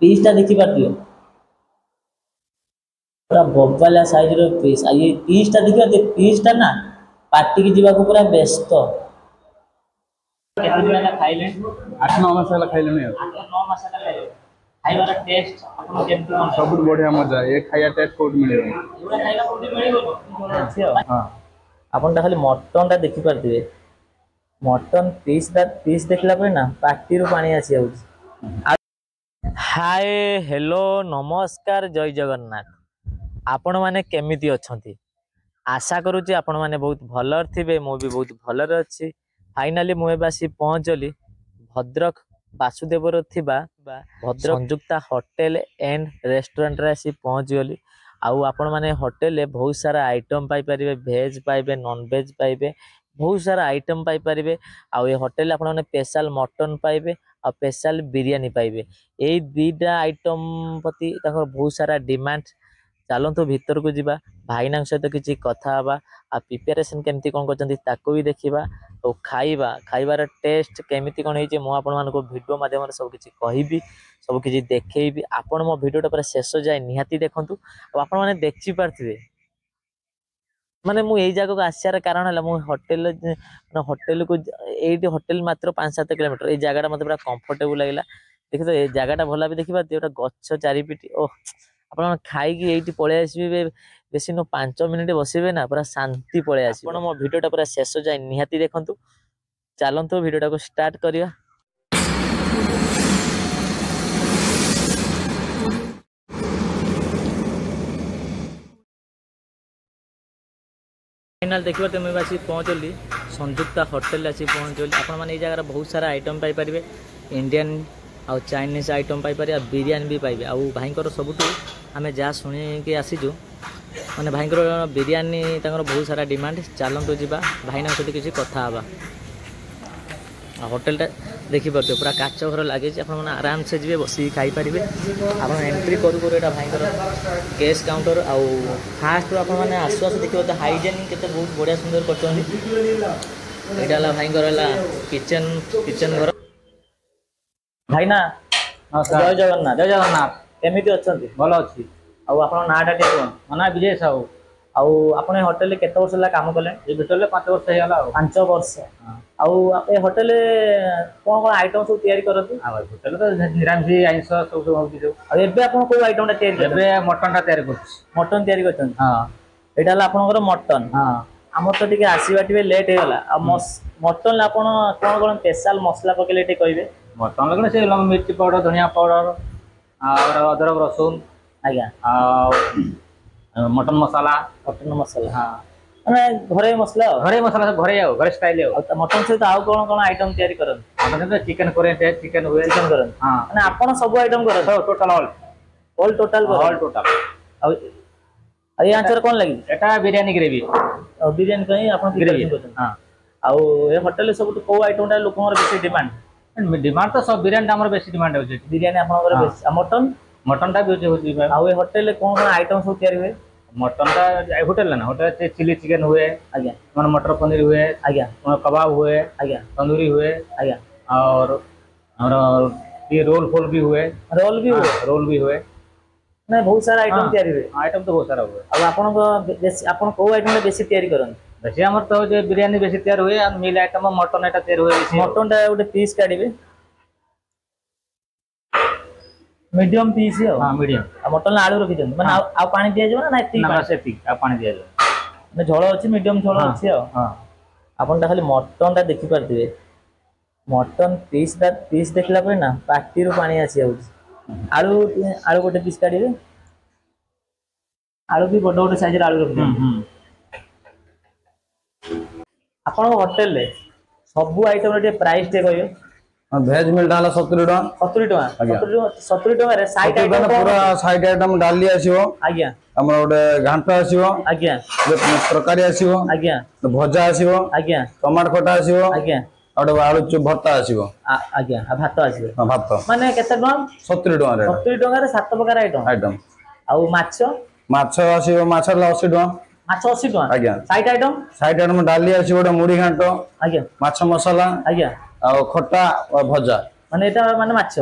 पीसटा देखी पार्थिबे पूरा बबालिया साइज रो पीस आ ये पीसटा देखियो पीसटा ना पार्टी की जीवा को पूरा व्यस्त केते दिन ହେଲା ଖାଇଲେ 8-9 ମାସ ହେଲା ଖାଇଲେଣି ଆଉ 8-9 ମାସ ହେଲା ଖାଇଲେ ଖାଇବାର ଟେଷ୍ଟ ଆପଣ କେମିତି କଣ ସବୁଠୁ ବଢିଆ ମଜା ଏ ଖାଇବା ଟେଷ୍ଟ କୋଉଠି ମିଳିବ ଏଗୁଡା ଖାଇବା କୋଉଠି ମିଳିବ ଅଛି ହଁ ଆପଣଟା ଖାଲି ମଟନଟା ଦେଖି ପାରୁଥିବେ मटन पीस देखला पे ना पार्टी पानी आसी जाउछि हाय हेलो नमस्कार जय जगन्नाथ आपण माने केमिति अछंती आशा करूची आपण माने बहुत भलर थिबे मो भी बहुत भलर अछि फाइनली मु एबासी पहुंचली भद्रक वासुदेवर थिबा भद्रक संयुक्ता होटल एंड रेस्टोरेंट रे आसी पहुंच गली आउ आपण माने होटल ले बहुत सारा आइटम पाई परिबे वेज पाइबे नॉन वेज पाइबे बहुत सारा आइटम पाई परिबे आउ ये होटल आपण माने स्पेशल मटन पाइबे आ स्पेशल बिरयानी पाइबे एई दुईटा आइटम प्रति ताकर बहुत सारा डिमांड चलतु भीतर को जीवा भाईना सहित किसी कथा हवा आ प्रिपेरेसन केमती कौन करछंती ताको भी देखिबा और खाइबा खाइबार टेस्ट केमिति कौन होइचे मो आपण मानको वीडियो माध्यम सब किछि कहिबी सब किछि देखैबी आपण मो वीडियोटा पर शेष जाय निहाती देखंतु आ आपण माने देखि पारथिबे माने मु एई जागा को आस्यार कारण हला मु होटल को एइटी होटल मात्र 5-7 किलोमीटर एई जागाटा मते पूरा कंफर्टेबल लागला देखि तो ए जागाटा भला भी देखिबा एटा गच्छ चारिपिटी ओ आपण खाइकी एइटी पळे आसीबे बेसी नो 5 मिनिट बसिबे ना पूरा शांति पळे आसी आपण मो वीडियोटा पूरा शेष जाय निहाती देखंतु चलंतु वीडियोटा को स्टार्ट करिया फाइनल देखिए तो मैं आसी पहुँचली संयुक्ता होटल आसी पहुँचली आपण मैंने जगह बहुत सारा आइटम पाइपर इंडियन आउ चाइनीज आइटम पाइपर बिरयानी भी पाइबे आउ भाईंकर सबुठू आम जहाँ शुणी आसीचु माने भाईंकर बिरयानी बहुत सारा डिमांड चलतु जा भाईना सहित किसी कथा हवा होटेलटा देखिपे पूरा काच घर लगे आप आराम से जी बस खाईपर आप एंट्री करू करू यहाँ भाईंकर गैस काउंटर आउ फास्ट आप आसु आसु देखिए हाइजेनिक के बहुत बढ़िया सुंदर कर भाईंकर किचन घर भाईना जय जगन्नाथ जय जगन्नाथ केमिति अछंती भल अच्छी आपन नाटा टे कोन मना विजय साहू आउ आपण होटल ले केते वर्ष ला काम कले ए होटल ले 5 वर्ष हेला 5 वर्ष आउ ए होटल कोन कोन आइटम सब तयारी करत आ होटल तो निरामिष आइंस सब सब होती जो आ एबे आपण को आइटम टा तयारी एबे मटन टा तयारी करछ मटन तयारी करछन हां एटा ला आपनकर मटन हां हमर तो टिके आसीबाटिबे लेट हे गला आ मटन ला आपण कोन कोन स्पेशल मसला पकेले टे कहबे मटन लगने से मिर्ची पाउडर धनिया पाउडर और अदरक रसुन आज्ञा मटन मसाला हाँ माने घरे मसला सब घरे स्टाइल मटन सहित आउ कोन कोन आइटम तयारी करन मटन तो चिकन करे चिकन हुए चिकन करन हां माने आपण सब आइटम करन टोटल ऑल टोटल आ ए आंसर कोन लागि एटा बिरयानी ग्रेवी बिरयानी कहीं आपण ग्रेवी करन हां आ ए होटल सब को आइटम टा लोकमर बेसी डिमांड तो सब बिरयानी हमर बेसी डिमांड होचे बिरयानी आपनकर बेसी आ मटन टा भी होची आ ए होटल ले कोन कोन आइटम सब तयारी हुए मटन टा होटल ना होटल से चिली चिकन हुए आज्ञा मन मटर पनीर हुए आज्ञा कबाब हुए आज्ञा तंदूरी हुए आज्ञा और ये रोल भी हुए रोल भी हुए ना बहुत सारा आइटम तयारी हुए आइटम तो बहुत सारा हुए अब आपण को बेसी आपण को आइटम बेसी तयारी करन बेसी हमर तो जे बिरयानी बेसी तयार हुए और मिल आइटम मटन एटा तयार हुए बेसी मटन टा उठे पीस काढिबे मीडियम पीस है हां मीडियम आ मटन आलू रखि जन माने आ पानी दिया जबो ना एती ना सेती आ पानी दिया जबो माने झोଳ अछि मीडियम झोଳ अछि हां आपण ता खाली मटन ता देखि परथिबे मटन पीस देखला पे ना पार्टी रो पानी आसी जाउछि आलू गोटे पीस काढिबे आलू भी बड़ बड़ साइज रे आलू रखि आपण होटल ले सब आइटम रे प्राइस टे कहयो भेज मिलता है 70 टका 70 टका रे साइड आइटम पूरा साइड आइटम डाली आसीबो आज्ञा हमर ओडे घांटा आसीबो आज्ञा तरकारी आसीबो आज्ञा भजा आसीबो आज्ञा टमाटर खटा आसीबो आज्ञा ओडे आलू चुप भर्ता आसीबो आज्ञा आ भात आसीबो हां भात माने केते टका 70 टका रे 70 टका रे सात प्रकार आइटम आ माछ आसीबो माछ 80 टका माछ 80 टका आज्ञा साइड आइटम डाली आसीबो ओडे मुड़ी घांटो आज्ञा माछ मसाला आज्ञा आ खट्टा और भजा माने एटा माने माछ आ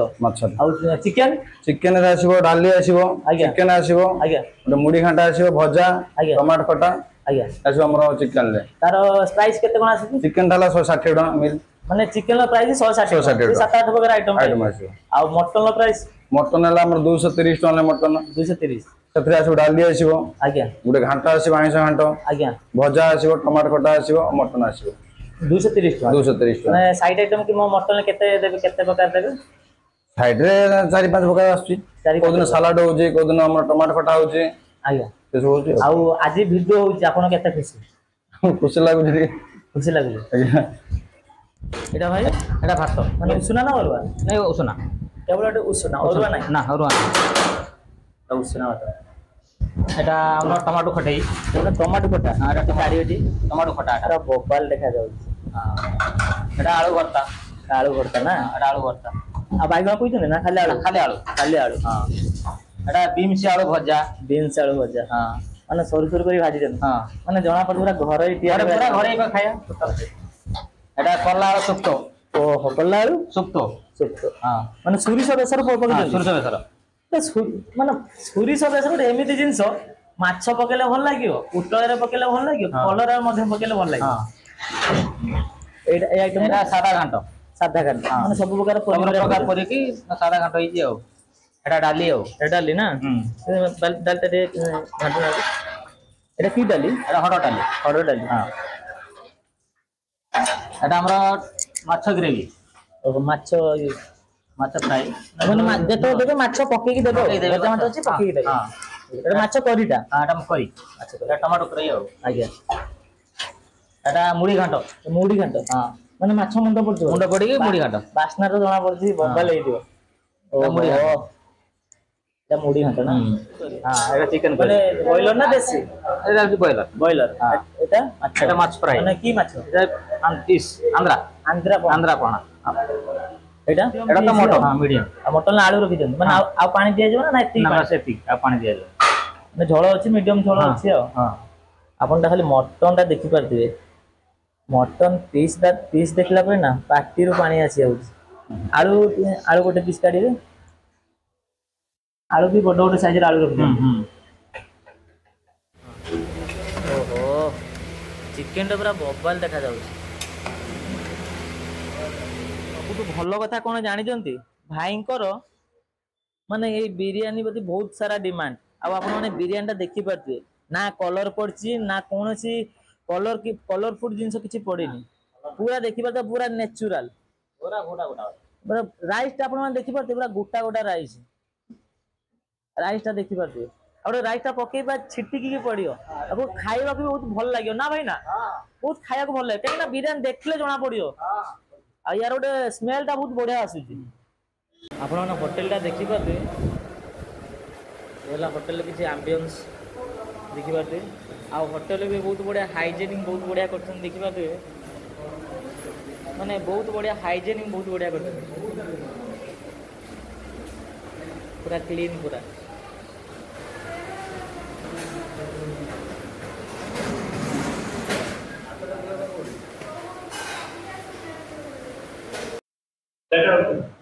चिकन चिकन रे आसीबो डाली आसीबो चिकन आसीबो आज्ञा मुड़ी घाटा आसीबो भजा टमाटर खटा आज्ञा आसीबो हमरो चिकन ले तार प्राइस केते कोन आसी चिकन डाला 160 टका मिल माने चिकन ला प्राइस 160 7 8 प्रकार आइटम आसीबो आ मटन ला प्राइस मटन हला हमर 230 टका ले मटन 230 सफरे आसीबो डाली आसीबो आज्ञा गुडे घाटा आसीबो आइंस घाटो आज्ञा भजा आसीबो टमाटर खटा आसीबो मटन आसीबो 230 टका 230 टका माने साइड आइटम कि मो मटन ले केते देबे केते प्रकार देबे साइड रे 4 5 प्रकार आसी कोदिन सलाड हो जे कोदिन हमर टमाटर खटा हो जे आज्ञा से हो जे आ आज वीडियो हो जे आपण केते खुशी लागु जे खुशी लागु आज्ञा एटा भाई एटा भात माने उसुना ना अरुआ नहीं उसना केवल एटा उसुना अरुआ नाही ना अरुआ उसुना भात एटा हमर टमाटो खटाई एटा टमाटो खटा हां एटा गाड़ी होती टमाटो खटा एटा बोबाल देखा जाउ हां एटा आलू भरता ना एटा आलू भरता आ बाइगण कइतने ना खाली आलू हां एटा बीन्स आलू भजा हां माने सरू सरू करी भाजी देन हां माने जणा पड़ पूरा घर ही टिया पूरा घरे का खाया एटा करला आलू सुक्तो ओ हकला आलू सुक्तो हां माने सुरी सब बेसर पकड़ हां सुरस बेसर माने सुरी सब बेसर एमिति जिंस माछ पकेले भल लागियो उटळे पकेले भल लागियो कलर मध्ये पकेले भल लागियो हां ए आइटम एटा सादा घांटो माने सब प्रकार परि की सादा घांटो ही जे एटा डाली डाली ना दाल टे घाटो एटा की डाली एटा हरड़ डाली हां एटा हमरा माछ ग्रेवी ओ माछ फ्राई माने जेतो देबे माछ पके की देबे भजा माछ अछि पके की देबे हां एटा माछ करीटा हां एटा करी अच्छा एटा टमाटो फ्राई आज्ञा एटा मुड़ी घांटो हां माने माछ मुंड पड़ी की मुड़ी घांटो बास्ना रो जणा पड़छि बंगाल हे दियो ओ मुड़ी या मुड़ी घांटो ना हां एटा चिकन माने बॉयलर ना देसी एटा बॉयलर हां एटा माछ फ्राई माने की माछ एटा आंध्रा पाना एटा टमाटो हां मीडियम मटन आलू रखि दन माने आ पानी दिया जबो ना एती ना सेती आ पानी दिया जाय ने झोଳ अछि मीडियम झोଳ अछि हां आपन खाली मटन ता देखि परथिबे मटन पीस देखला पर ना पाटी रो पानी आसी आलू गोटे पीस काढिबे आलू भी बड़ साइज रे आलू रखि ओहो चिकन टा पूरा बबाल देखा जाउ सबुठु भल कथा कोन जानिजंती भाईंकर माने ए बिरयानी प्रति बहुत सारा डिमांड आ आपण माने बिरयानी टा देखि परथिबे ना कलर पड़ची ना कोनोसी कलरफुल जिंस किछि पड़ेनी पूरा देखि परता पूरा नेचुरल पूरा गोटा राइस टा आपण माने देखि परते पूरा गोटा राइस टा देखि परते और राइस टा पके बा छिटकी की पड़ियो अब खाइबा भी बहुत भल लागियो ना भाई ना बहुत खाया को भल लागे केना बिरयानी देखले जणा पड़ियो आ यार ओटे स्मेल टा बहुत बढ़िया आसुची आपण माने होटल टा देखि परते एला होटल किछि एम्बियंस देखि परते आ होटल भी बहुत बढ़िया हाइजेनिक बहुत बढ़िया करछन देखि परते माने बहुत बढ़िया हाइजेनिक बहुत बढ़िया करछन पूरा क्लीन पूरा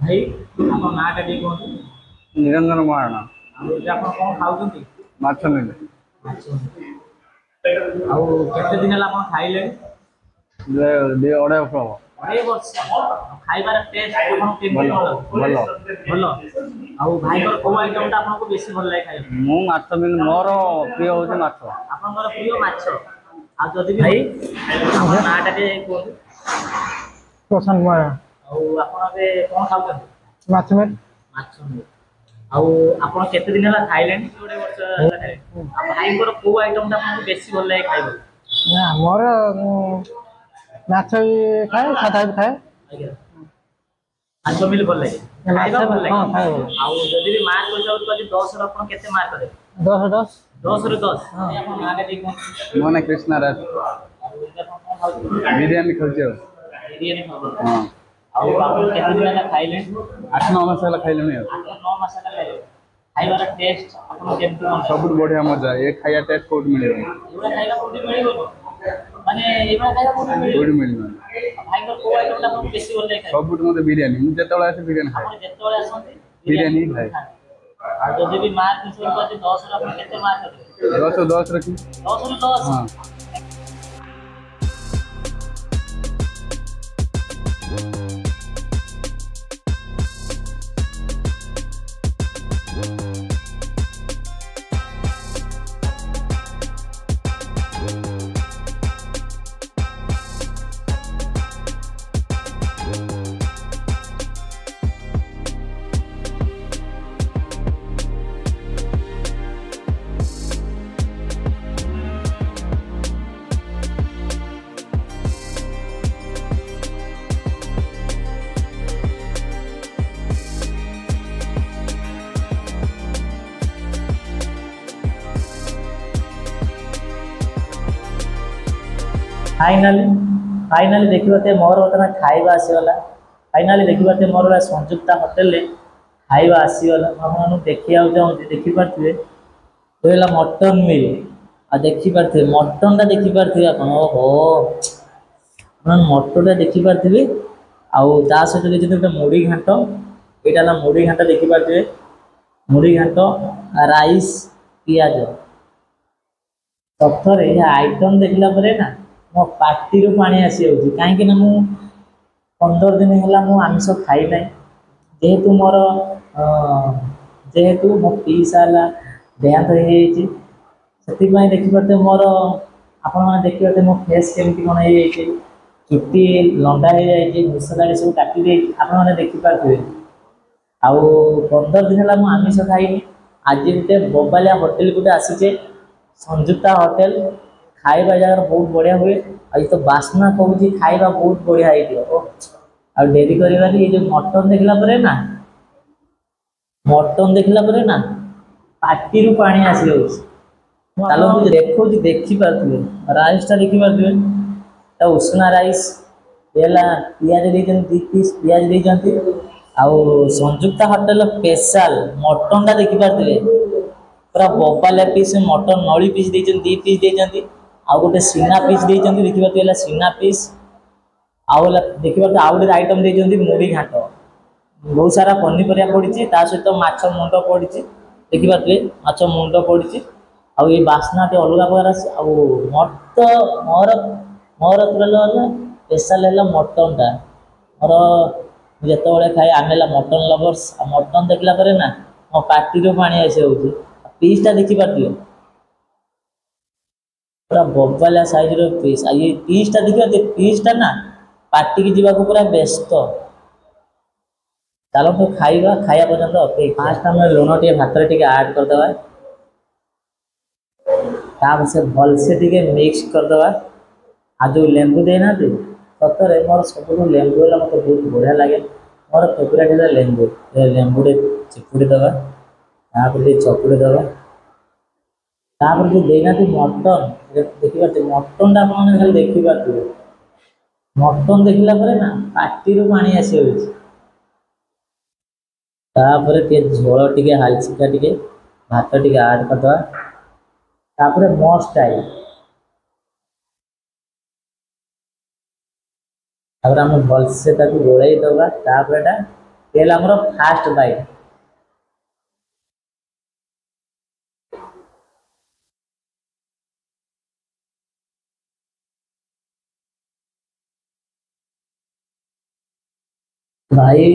भाई आपन नाटा दी कोन निरंजन महाराणा जे आपन कोन खाउछंती माछ मिले आउ केते दिन ला आपन खाइले दे ओडे फ्रो अरे वर्ष खाइबार टेस्ट आपन केमि भलो आउ भाई कर को आइटम ता आपन को बेसी भल लागे खाइ मु माछ मिल मोर प्रिय होजे माछ आपन मोर प्रिय माछ आ जदी भी भाई आपन नाटा दे कोन प्रसन्न कुमार आउ आपन बे कोन खाउछंती माछ मिल आउ आपन केते दिन ला खाइलेन ओडे वर्ष आ भाई कर को आइटम ता आपन को बेसी भल लागे खाइबो ना मोर माछ खाए सादा भी खाए आज्ञा माछ मिल भल लागे खाइबा भल लागे हां खाए आउ जदी भी मार्क कर जाउ तो 10 रो आपन केते मार्क करे 10 रो 10 आपन नाटा दी कोन मोने कृष्णा राज बिरयानी खाउछे बिरयानी खाबो हां आउ आपन केते दिन ला खाइलेन 8-9 मास ला खाइले नै 8-9 मास ला खाइले खाइबार टेस्ट आपन केमति मन सब बढ़िया मजा ए खाया टेस्ट कोड मिले एवढा खाइला कोठी मिळिबो মানে এবার খাଇବା কোଉଠି କୋଉଠି ମିଳିବ ମିଳିବନି। ଭାଇଙ୍କ କୋଉ ଆଇଟମଟା ଆପଣଙ୍କୁ ବେଶୀ ଭଲ ଲାଗେ ଖାଇବା ସବୁଠୁ ମତେ ବିରିୟାନୀ, ମୁଁ ଯେତେବେଳେ ଆସେ ବିରିୟାନୀ ଖାଏ। ଆପଣ ଯେତେବେଳେ ଆସନ୍ତି ବିରିୟାନୀ ହିଁ ଖାଏ। ଆଉ ଯଦି ବି ମାର୍କ ହିସାବରେ ଯଦି 10 ରୁ ଆପଣ କେତେ ମାର୍କ ଦେବେ 10 10 ରଖି। 10 ରୁ 10 ହଁ। फाइनाली देखिए मोर बर्तमान खाଇବା आसीगला फाइनाली देखिए मोर संयुक्ता होटेल खाଇବା आसीगला आपको देखा चाहूँगी देखिपे रहा मटन मिल आ देखिपे मटनटा देखिपे आप ओहो मटनटा देखिपे आ सहित गोटे मुढ़ी घाट यहाँ मुढ़ी घाट देखिपे मुढ़ी घाट राइस पियाज सतरे ये आइटम देखला परे ना मो पार्टी पानी आसी जाऊँगी कहीं 15 दिन है मु आमिष खाई ना जेहेतु मोर जेहेतु मो पीसा देहांत हो देखिपे मोर आपण देखिए मो फेस केमती कौन हो चुट्टी लंडा हो जाए निश दाड़ी सब काटी आपने देखिपे आउ 15 दिन है मु आमिष खाई आज गोटे बबालिया होटेल गोटे आसीचे संयुक्ता होटेल खाଇବା जगह बहुत बढ़िया हुए आज तो बास्ना कहूँ खाଇବା बहुत बढ़िया आ डेरी कर जो मटन देखला ना मटन देखला ना पार्टी पानी आसी जाऊँ देखो देखिपे राइसटा देखिपे उषुना राइस पियाज दे 2 पीस पियाज देती आउ संयुक्ता होटेल स्पेशल मटनटा देखिपे पूरा बबालिया पीस मटन नली पीस देते 2 पीस देते आउ गोटे सीना पीस देते देखिए सीना पीस आउ देखिए आउ गोटे आइटम देते मुढ़ी घाट बहुत सारा पनीपरिया पड़ी सहित माछ मुंड पड़ी देखिपे माछ मुंड पड़ी आउ ये बास्ना अलग प्रकार मट मोर मोर स्पेशल है मटनटा मोर जिते खाए आम मटन लवर्स मटन देखला ना मो पार्टी पानी आसी जाऊँगी पीसटा देखिपे पूरा बबालिया साइज पीस ये पीसटा देखिए पीसटा ना पार्टी की जीवा पूरा व्यस्त चलो तो खाଇବା पर्यंत अपेक्षा फास्ट आम लुण टे भात टे आड करदे से भल से टे मिक्स करदे आ जो लेंबू देना सतरे मोर सब लेंबू है मतलब बहुत बढ़िया लगे मोर फेवरेट है लेंबू लेंबू टे चिपुड़ी दवा चपुड़ी दवा जो देना मटन देखिए मटनटा आप देखिपे मटन देखला ना पार्टी पानी आसी जाऊँगी झोल टे हालचिका टे भात टे आड करदे मो स्टाइल आम भलसे गोड़े दबा तेल आमर फास्ट बाइट भाई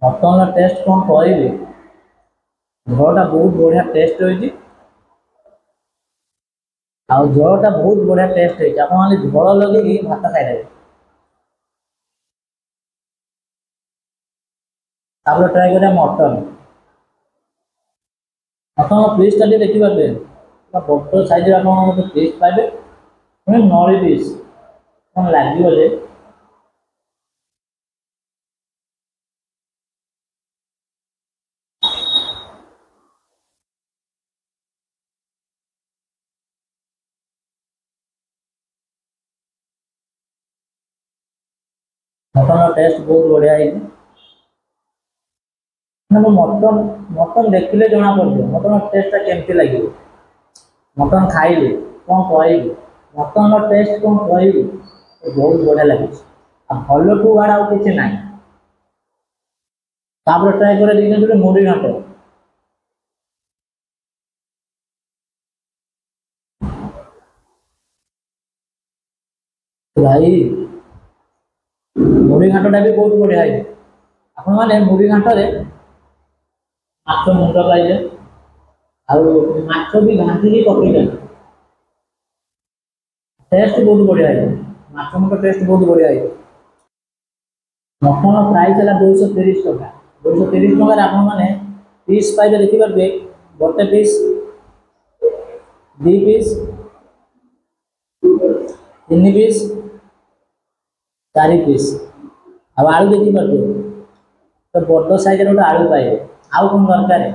मटन टेस्ट कौन कह झोलटा बहुत बढ़िया टेस्ट होती झोलटा बहुत बढ़िया टेस्ट होती आप झोल लगे भात खाई ट्राए करें मटन मटन पीसटा देखिए बड़ साइज आप पीस पाइबे नली पीस कौन लगे मटन टेस्ट बहुत बढ़िया है मटन मटन देखिले जना पड़े मटन टेस्ट केमती लगे मटन खाइले कौन कह मटन टेस्ट कौन कह बहुत बढ़िया लगे भल टू वाड़ आउ कि ना ट्राए कर मुड़ी घाट भाई मुड़ी घाटा भी बहुत बढ़िया है आपण मैंने मुड़ी घाटे माछ मुंड पाइले आछ भी भाजिकी पकईले टेस्ट बहुत बढ़िया है माछ मुंड टेस्ट बहुत बढ़िया है मटन प्राइस है 230 टका 230 टकर आपण मैंने पीस पाइबे देखिपारे गोटे पीस दी पीस तीन पीस चार पीस आलू देखिपारे तो बड़ साइज गोटे आलू पाइबे आउ कौन दरकार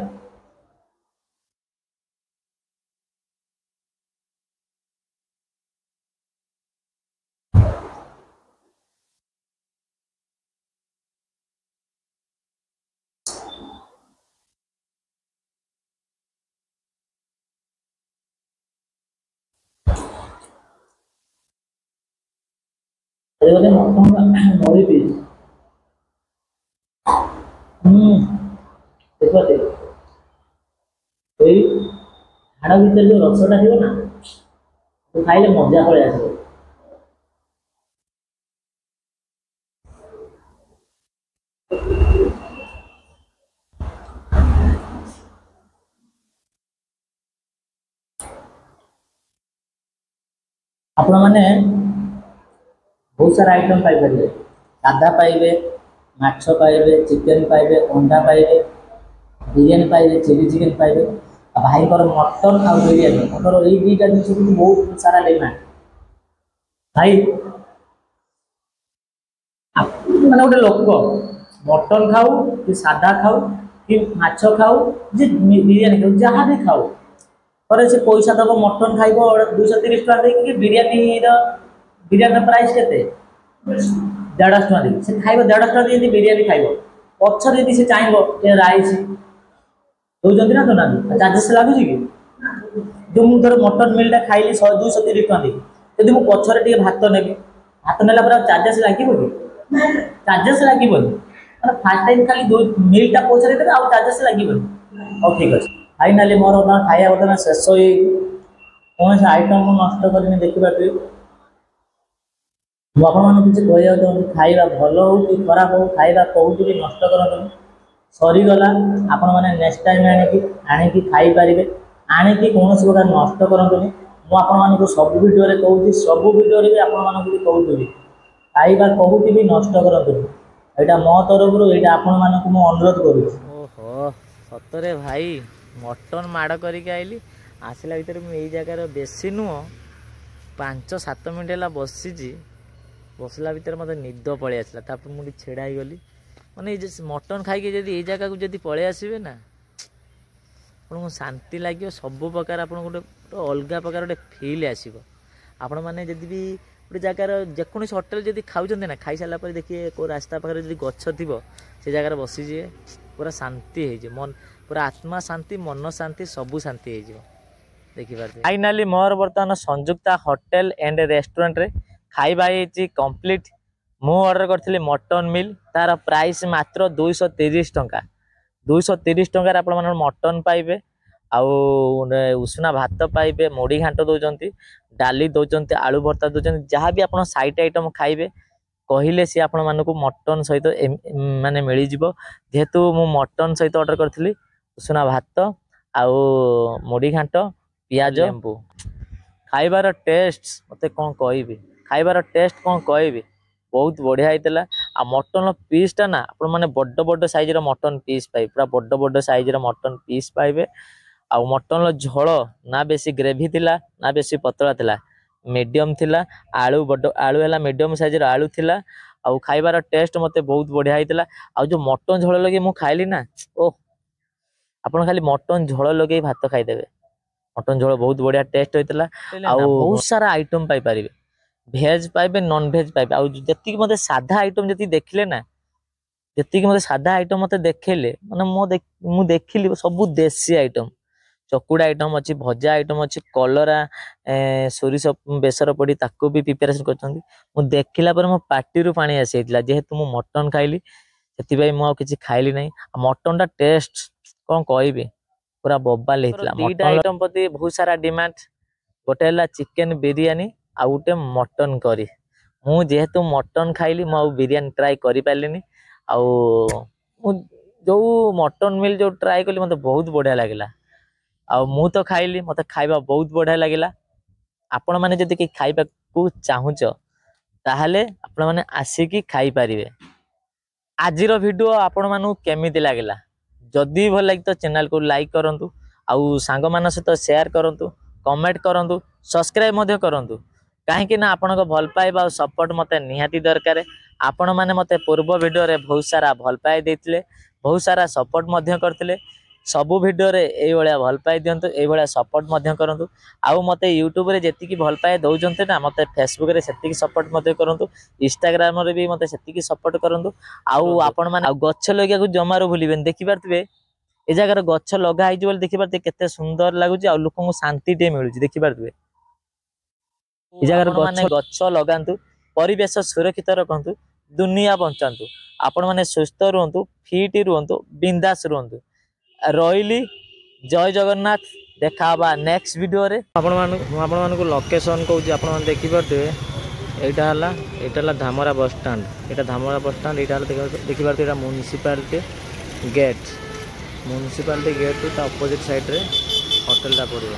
मटन मरी पीस देखते हाड़ भर जो रसटा थी ना तो खाइले मजा पड़े आस आपण मैंने बहुत सारा आइटम पाइपर सादा पाइबे माछ पाइबे चिकेन पाइबे अंडा पाइबे बिरियानी पाइबे चिली चिकेन पाइबे भाई मटन आ बिरियानी मटर ये दुईटा जिन बहुत सारा डिमांड भाई मैंने गोटे लोक मटन खाऊ कि सादा खाऊ कि माछ खाऊ जी बिरियानी खाऊ जहाँ भी खाऊ पर से पैसा दब मटन खाइब 230 टका देकी बिरियानी प्राइस के 150 टका दे से खाइब 150 टका दे बिरियानी खाइब पचर यदि से चाहिए राइस दौरान ना तो ना चार्जेस लगुच कि जो मुझे मटन मिलटा खाइली 230 टका दे यदि मुझे पचर टे भात नेबी भात नेला चार्जेस लगे कि चार्जेस लगे फास्ट टाइम खाली मिलटा पचर देते आउ चार्जेस लगे हाँ ठीक अच्छे फाइनाली मोर खाया बर्तमान शेष हो कौन से आइटम नष्ट कर देखिपारे मुझे किसी कहना खाଇବା भल हो कि खराब हो खाଇବା कौट भी नष्ट करते सरीगला आपण मैंने नेक्स्ट टाइम आणिकी खाईपारे आणिकी कौन प्रकार नष्ट करतुनि मुझे सब भिडियो कहूँ सब भिडियो भी आपण भी कहूँ खाଇବା कौट भी नष्ट करतुनि यहाँ मो तरफ यहाँ आपण मानक मु अनुरोध करूँ सतरे भाई मटन माड़ करके आइली आसला भर मुझे जगार बेसी नुह 5-7 मिनट है बसी बसला भितर मत निद पलि आसला मुझे छेड़ा गली मैंने मटन खाई यदि जगह को जब पलि आसबे ना आपको शांति लगे सब प्रकार आप गोटे अलग प्रकार गोटे फिल आसो आपण मैंने जब भी गोटे जगार जेकोसी होटेल जब खाऊँ ना खाई सारापर देखिए को रास्ता पाखे जब गछ थी से जगार बसीजे पूरा शांति हो मन पूरा आत्मा शांति मन शांति सबू शांति हो देखिए फाइनाली मोर बर्तमान संयुक्ता होटेल एंड रेस्टोरेंट रे खाइबा कंप्लीट मु ऑर्डर करथिली मटन मिल तार प्राइस मात्र 230 टंका 230 टंकार आपण मन मटन पाइबे आउ उषुना भात पाइबे मुड़ी घाट दौरान डाली दौरान आलू भर्ता दौरान जहाँ भी आप साइड आइटम खाइबे कहले सी आपण मानक मटन सहित माने मिल जिवो जेहेतु मु मटन सहित ऑर्डर करथिली उषुना भात आउ मुड़ी घाट पियाज लेंबू खाइबार टेस्ट मते कौन कहबी खाइबार टेस्ट कौन कहबी बहुत बढ़िया होता आ मटन पीसटा ना आप मैंने बड़ बड़ साइज मटन पीस पाइबे पूरा बड़ बड़ साइज मटन पीस पाइबे आ मटन झोल ना बेसी ग्रेवी थिला ना बेसी पतला थिला मीडियम थिला आलू बड़ आलू है मीडियम साइज आलू थिला आउ खाइबार टेस्ट मते बहुत बढ़िया होता आ जो मटन झोल लगे मु खाइली ना ओ आपन खाली मटन झोल लगे भात खाइदेवे मटन झोल बहुत बढ़िया टेस्ट होता बहुत सारा आइटम पाई पारे भेज पाइबे नॉन भेज पाइबे आउ जति मते साधा आइटम जति देखले ना जति मते साधा आइटम मते देखेले माने मु देखिली सब देसी आइटम चकुड़ा आइटम अच्छी भजा आइटम अच्छी कलरा सोरिष बेसर पड़ी ताको भी प्रिपेरेसन कर देखला पर मो पार्टी पानी आसी जेहेतु मु मटन खाइली से मुझे खाइली ना मटन टा टेस्ट कौन कहबी पूरा बबाल दुईटा आइटम प्रति बहुत सारा डिमांड गोटे है चिकेन बिरियानी आ गोटे मटन करी मु जेहेतु मटन खाइली मु बिरियानी ट्राई कर पारे जो मटन मिल जो ट्राई कली मत बहुत बढ़िया लगे मु तो खाइली मत खाइबा बहुत बढ़िया लगे आपण मैंने जदि कि खाइबा को चाहूच ताहले आपण मैंने आसिकी खाई पारिबे। आजिर वीडियो आपण मानू केमिति लागला जदि भल लगे तो चैनल को लाइक करंतु आउ सांग मान सहित शेयर करंतु कमेंट करंतु सब्सक्राइब मध्य करंतु कहीं ना आपण को भल पाइबा और सपोर्ट मते निहाती दरकार आपण माने मते पूर्व वीडियो रे बहुत सारा भल पाई देथिले बहुत सारा सपोर्ट मध्य करथिले सबु वीडियो रे एई भलिया भल पाई दियंतु एई भलिया सपोर्ट मध्य करंतु आउ मते यूट्यूब रे जेतिकी भल पाई दउजंते ना मते फेसबुक रे सेतिकी सपोर्ट मध्य करंतु इंस्टाग्राम रे भी मते सेतिकी सपोर्ट करंतु आउ आपण माने गच्छ लगिया को जमारो भूलिबेन देखि पारथिबे ए जगह गच्छ लगा आइज बोल देखि पारते केते सुंदर लागुची आ लोक को शांति टे मिलुची देखि पारथिबे ए जगह माने गच्छ लगांतु परिवेश सुरक्षित रखंतु दुनिया बंचांतु आपण माने सुस्थ रहंतु फिट रहंतु बिंदास रहंतु रही जय जगन्नाथ देखा नेक्स्ट वीडियो रे आपण को लोकेशन कहूँ आप देखिपे यहाँ धामरा बस स्टैंड यहाँ धामरा बस स्टैंड यहाँ देखिपे म्युनिसिपालिटी गेट टा अपोजिट साइड रे होटल टा पड़ो।